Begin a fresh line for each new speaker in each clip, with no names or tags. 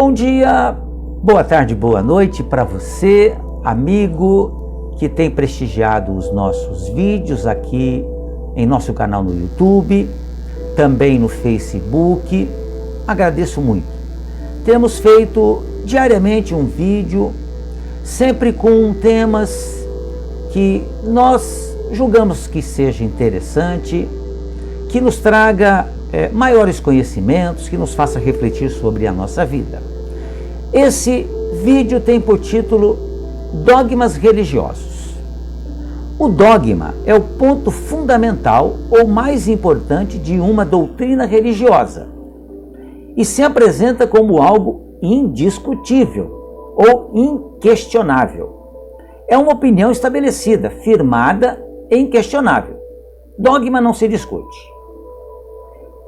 Bom dia, boa tarde, boa noite para você, amigo que tem prestigiado os nossos vídeos aqui em nosso canal no YouTube, também no Facebook. Agradeço muito. Temos feito diariamente um vídeo, sempre com temas que nós julgamos que seja interessante, que nos traga maiores conhecimentos, que nos faça refletir sobre a nossa vida. Esse vídeo tem por título Dogmas Religiosos. O dogma é o ponto fundamental ou mais importante de uma doutrina religiosa e se apresenta como algo indiscutível ou inquestionável. É uma opinião estabelecida, firmada e inquestionável. Dogma não se discute.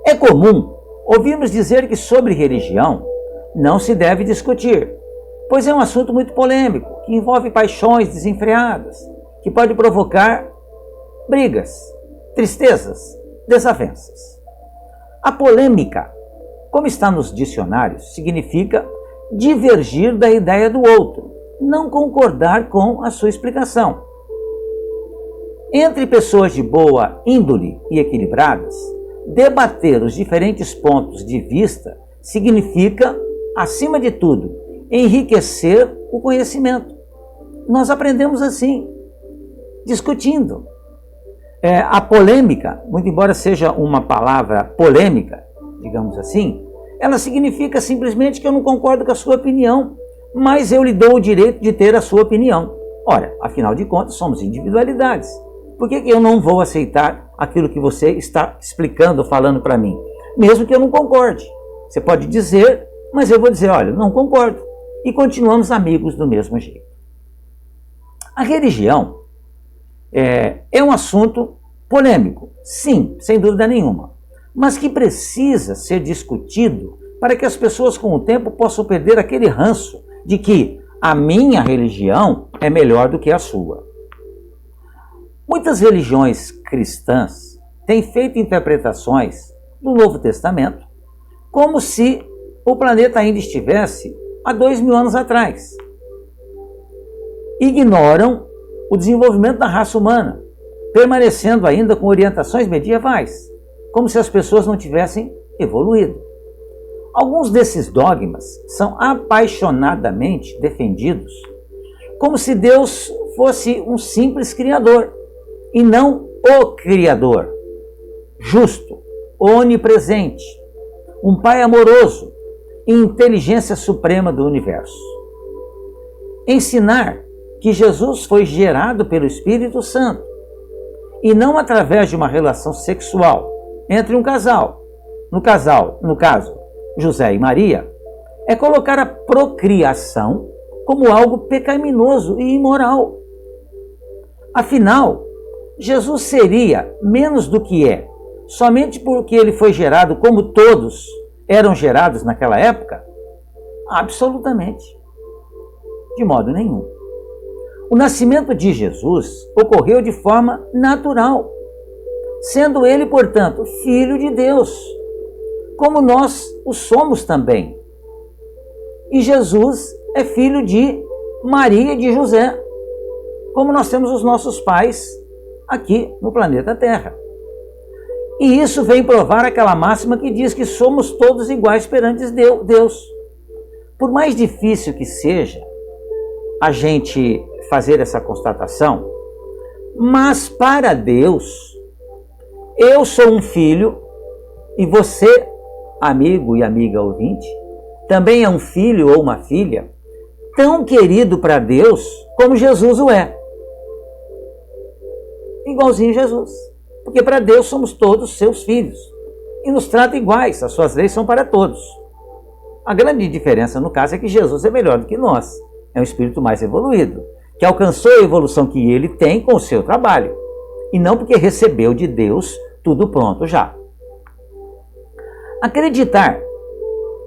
É comum ouvirmos dizer que sobre religião não se deve discutir, pois é um assunto muito polêmico, que envolve paixões desenfreadas, que pode provocar brigas, tristezas, desavenças. A polêmica, como está nos dicionários, significa divergir da ideia do outro, não concordar com a sua explicação. Entre pessoas de boa índole e equilibradas, debater os diferentes pontos de vista significa, acima de tudo, enriquecer o conhecimento. Nós aprendemos assim, discutindo. A polêmica, muito embora seja uma palavra polêmica, digamos assim, ela significa simplesmente que eu não concordo com a sua opinião, mas eu lhe dou o direito de ter a sua opinião. Ora, afinal de contas, somos individualidades. Por que eu não vou aceitar aquilo que você está explicando, falando para mim? Mesmo que eu não concorde. Você pode dizer, mas eu vou dizer, olha, não concordo. E continuamos amigos do mesmo jeito. A religião é um assunto polêmico, sim, sem dúvida nenhuma, mas que precisa ser discutido para que as pessoas com o tempo possam perder aquele ranço de que a minha religião é melhor do que a sua. Muitas religiões cristãs têm feito interpretações do Novo Testamento como se o planeta ainda estivesse há 2000 anos atrás. Ignoram o desenvolvimento da raça humana, permanecendo ainda com orientações medievais, como se as pessoas não tivessem evoluído. Alguns desses dogmas são apaixonadamente defendidos como se Deus fosse um simples criador, e não o Criador, justo, onipresente, um Pai amoroso e inteligência suprema do universo. Ensinar que Jesus foi gerado pelo Espírito Santo e não através de uma relação sexual entre um casal, no caso, José e Maria, é colocar a procriação como algo pecaminoso e imoral. Afinal, Jesus seria menos do que é, somente porque ele foi gerado como todos eram gerados naquela época? Absolutamente. De modo nenhum. O nascimento de Jesus ocorreu de forma natural, sendo ele, portanto, filho de Deus, como nós o somos também. E Jesus é filho de Maria e de José, como nós temos os nossos pais aqui no planeta Terra. E isso vem provar aquela máxima que diz que somos todos iguais perante Deus. Por mais difícil que seja a gente fazer essa constatação, mas para Deus, eu sou um filho e você, amigo e amiga ouvinte, também é um filho ou uma filha tão querido para Deus como Jesus o é. Igualzinho Jesus, porque para Deus somos todos seus filhos e nos trata iguais, as suas leis são para todos. A grande diferença no caso é que Jesus é melhor do que nós, é um espírito mais evoluído, que alcançou a evolução que ele tem com o seu trabalho, e não porque recebeu de Deus tudo pronto já. Acreditar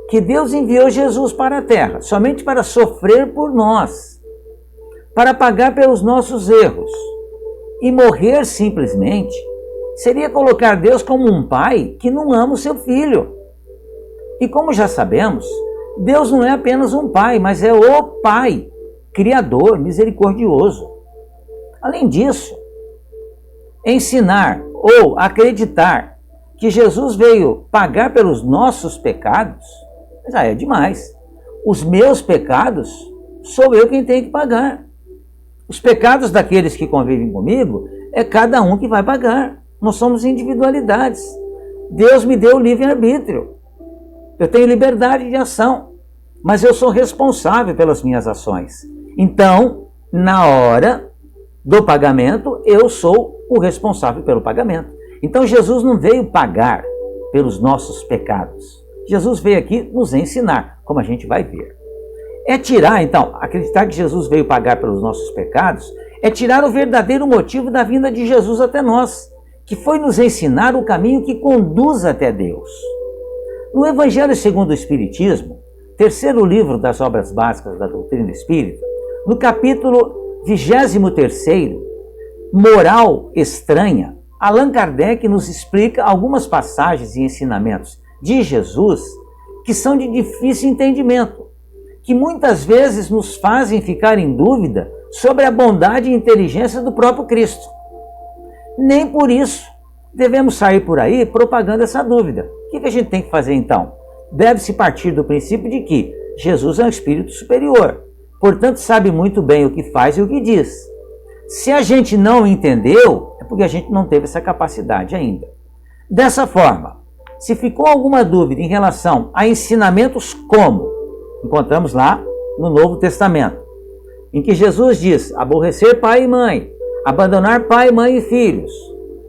que Deus enviou Jesus para a Terra somente para sofrer por nós, para pagar pelos nossos erros, e morrer simplesmente, seria colocar Deus como um pai que não ama o seu filho. E como já sabemos, Deus não é apenas um pai, mas é o Pai, Criador, misericordioso. Além disso, ensinar ou acreditar que Jesus veio pagar pelos nossos pecados já é demais. Os meus pecados sou eu quem tem que pagar. Os pecados daqueles que convivem comigo é cada um que vai pagar. Nós somos individualidades. Deus me deu livre-arbítrio. Eu tenho liberdade de ação, mas eu sou responsável pelas minhas ações. Então, na hora do pagamento, eu sou o responsável pelo pagamento. Então, Jesus não veio pagar pelos nossos pecados. Jesus veio aqui nos ensinar, como a gente vai ver. É tirar, então, acreditar que Jesus veio pagar pelos nossos pecados, é tirar o verdadeiro motivo da vinda de Jesus até nós, que foi nos ensinar o caminho que conduz até Deus. No Evangelho segundo o Espiritismo, terceiro livro das obras básicas da doutrina espírita, no capítulo 23º, Moral Estranha, Allan Kardec nos explica algumas passagens e ensinamentos de Jesus que são de difícil entendimento, que muitas vezes nos fazem ficar em dúvida sobre a bondade e inteligência do próprio Cristo. Nem por isso devemos sair por aí propagando essa dúvida. O que a gente tem que fazer então? Deve-se partir do princípio de que Jesus é um espírito superior, portanto sabe muito bem o que faz e o que diz. Se a gente não entendeu, é porque a gente não teve essa capacidade ainda. Dessa forma, se ficou alguma dúvida em relação a ensinamentos como encontramos lá no Novo Testamento, em que Jesus diz aborrecer pai e mãe, abandonar pai, mãe e filhos.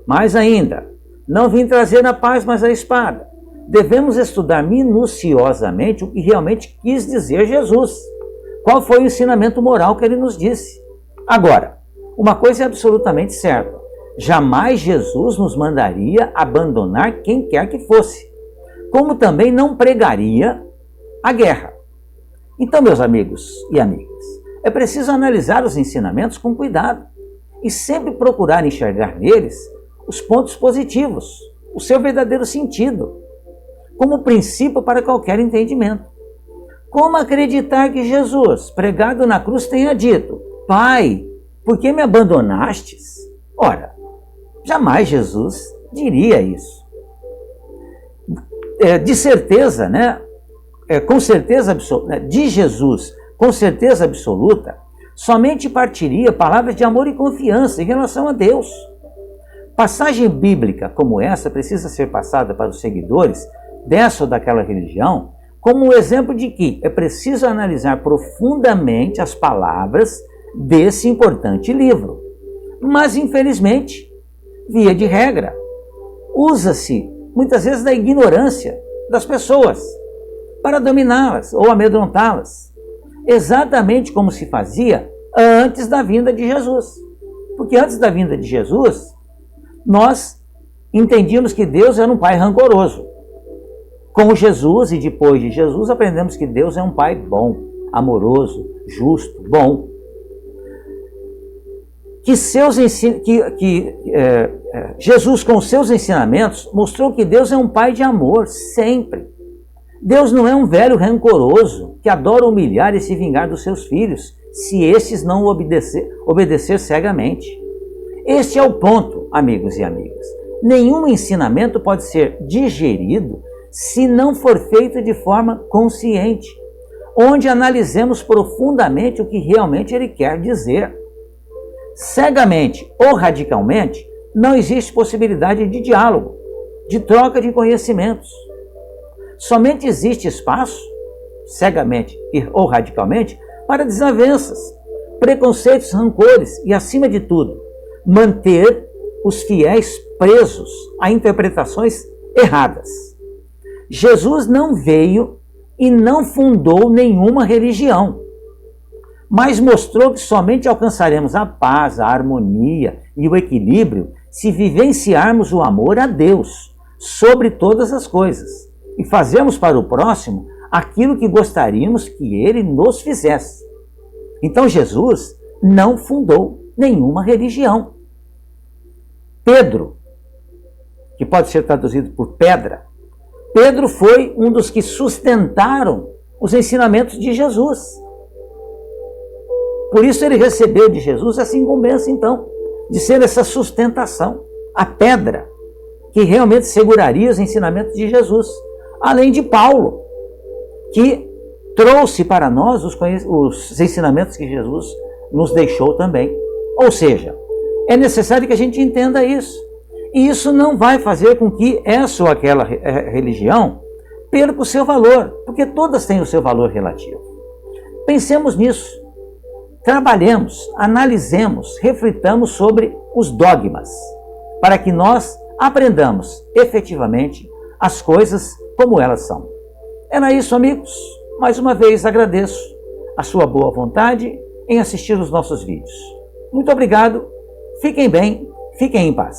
Mais ainda, não vim trazer a paz, mas a espada. Devemos estudar minuciosamente o que realmente quis dizer Jesus. Qual foi o ensinamento moral que ele nos disse? Agora, uma coisa é absolutamente certa. Jamais Jesus nos mandaria abandonar quem quer que fosse, como também não pregaria a guerra. Então, meus amigos e amigas, é preciso analisar os ensinamentos com cuidado e sempre procurar enxergar neles os pontos positivos, o seu verdadeiro sentido, como princípio para qualquer entendimento. Como acreditar que Jesus, pregado na cruz, tenha dito: Pai, por que me abandonastes? Ora, jamais Jesus diria isso. De certeza, com certeza absoluta, de Jesus, com certeza absoluta, somente partiria palavras de amor e confiança em relação a Deus. Passagem bíblica como essa precisa ser passada para os seguidores dessa ou daquela religião como um exemplo de que é preciso analisar profundamente as palavras desse importante livro. Mas, infelizmente, via de regra, usa-se muitas vezes da ignorância das pessoas para dominá-las ou amedrontá-las, exatamente como se fazia antes da vinda de Jesus. Porque antes da vinda de Jesus, nós entendíamos que Deus era um pai rancoroso. Com Jesus e depois de Jesus, aprendemos que Deus é um pai bom, amoroso, justo, bom. Jesus, com seus ensinamentos, mostrou que Deus é um pai de amor, sempre. Deus não é um velho rancoroso que adora humilhar e se vingar dos seus filhos, se estes não obedecer cegamente. Este é o ponto, amigos e amigas. Nenhum ensinamento pode ser digerido se não for feito de forma consciente, onde analisemos profundamente o que realmente ele quer dizer. Cegamente ou radicalmente, não existe possibilidade de diálogo, de troca de conhecimentos. Somente existe espaço, cegamente ou radicalmente, para desavenças, preconceitos, rancores e, acima de tudo, manter os fiéis presos a interpretações erradas. Jesus não veio e não fundou nenhuma religião, mas mostrou que somente alcançaremos a paz, a harmonia e o equilíbrio se vivenciarmos o amor a Deus sobre todas as coisas e fazermos para o próximo aquilo que gostaríamos que ele nos fizesse. Então Jesus não fundou nenhuma religião. Pedro, que pode ser traduzido por pedra, Pedro foi um dos que sustentaram os ensinamentos de Jesus. Por isso ele recebeu de Jesus essa incumbência, então, de ser essa sustentação, a pedra que realmente seguraria os ensinamentos de Jesus. Além de Paulo, que trouxe para nós os ensinamentos que Jesus nos deixou também. Ou seja, é necessário que a gente entenda isso. E isso não vai fazer com que essa ou aquela religião perca o seu valor, porque todas têm o seu valor relativo. Pensemos nisso. Trabalhemos, analisemos, reflitamos sobre os dogmas, para que nós aprendamos efetivamente as coisas como elas são. Era isso, amigos. Mais uma vez agradeço a sua boa vontade em assistir os nossos vídeos. Muito obrigado, fiquem bem, fiquem em paz.